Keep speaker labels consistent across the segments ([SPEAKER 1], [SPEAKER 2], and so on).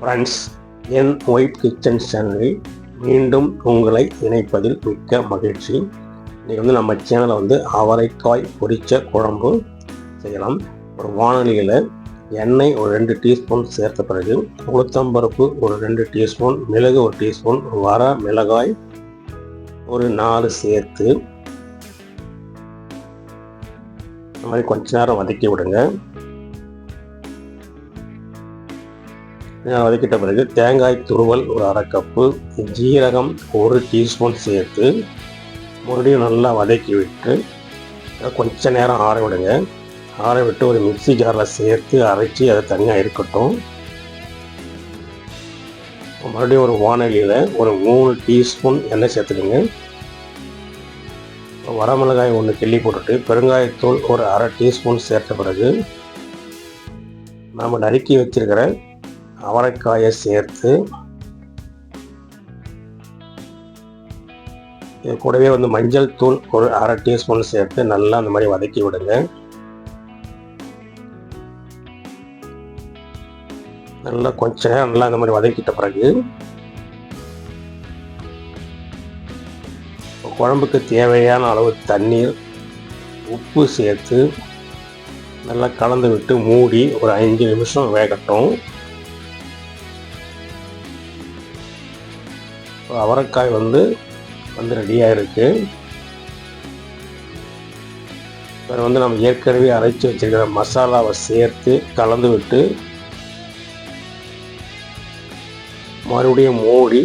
[SPEAKER 1] Friends, என் wife kitchen சேனலில் மீண்டும் உங்களை இணைப்பதில் மிக்க மகிழ்ச்சி. இன்றைக்கி நம்ம சேனலில் அவரைக்காய் பொரிச்ச குழம்பு செய்யலாம். ஒரு வானொலியில் எண்ணெய் ஒரு 2 டீஸ்பூன் சேர்த்த பிறகு உளுத்தம்பருப்பு ஒரு 2 டீஸ்பூன், மிளகு ஒரு டீஸ்பூன், வர மிளகாய் ஒரு 4 சேர்த்து இந்த மாதிரி கொஞ்ச நேரம் வதக்கி விடுங்க. வதக்கிட்ட பிறகு தேங்காய் துருவல் ஒரு 1/2 கப்பு, ஜீரகம் 1 டீஸ்பூன் சேர்த்து மறுபடியும் நல்லா வதக்கி விட்டு கொஞ்ச நேரம் ஆற விடுங்க. ஆற விட்டு ஒரு மிக்ஸி ஜாரில் சேர்த்து அரைச்சி அதை தனியாக இருக்கட்டும். மறுபடியும் ஒரு வானொலியில் ஒரு 3 டீஸ்பூன் எண்ணெய் சேர்த்துடுங்க. வரமிளகாய் 1 கிள்ளி போட்டுட்டு பெருங்காயத்தூள் ஒரு 1/2 டீஸ்பூன் சேர்த்த பிறகு நாம் நறுக்கி வச்சிருக்கிற அவரைக்காயை சேர்த்து இது கூடவே மஞ்சள் தூள் ஒரு 1/2 டீஸ்பூன் சேர்த்து நல்லா அந்த மாதிரி வதக்கி விடுங்க. நல்லா கொஞ்ச நேரம் நல்லா இந்த மாதிரி வதக்கிட்ட பிறகு குழம்புக்கு தேவையான அளவு தண்ணீர், உப்பு சேர்த்து நல்லா கலந்து விட்டு மூடி ஒரு 5 நிமிஷம் வேகட்டும். அவரைக்காய் வந்து ரெடியாக இருக்குது. இப்போ நம்ம ஏற்கனவே அரைச்சி வச்சிருக்கிற மசாலாவை சேர்த்து கலந்து விட்டு மறுபடியும் மூடி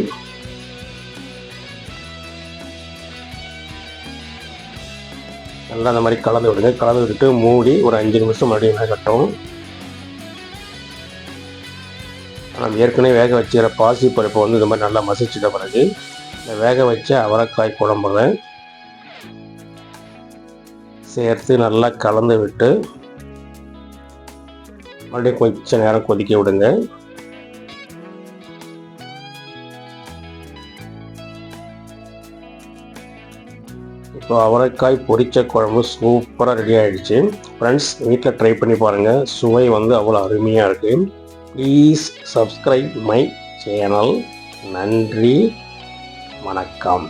[SPEAKER 1] நல்லா அந்த மாதிரி கலந்து விடுங்க. கலந்து விட்டுட்டு மூடி ஒரு 5 நிமிஷம் மறுபடியும் வேகட்டும். நம்ம ஏற்கனவே வேக வச்சுக்கிற பாசி பருப்பை இந்த மாதிரி நல்லா மசிச்சிட்ட பிறகு இந்த வேக வச்ச அவரைக்காய் குழம்புல சேர்த்து நல்லா கலந்து விட்டு மறுபடியும் கொஞ்சம் நேரம் கொதிக்க விடுங்க. இப்போ அவரைக்காய் பொரிச்ச குழம்பு சூப்பராக ரெடி ஆகிடுச்சு. ஃப்ரெண்ட்ஸ், வீட்டில் ட்ரை பண்ணி பாருங்கள். சுவை அவ்வளோ அருமையாக இருக்குது. Please subscribe my channel. நன்றி, வணக்கம்.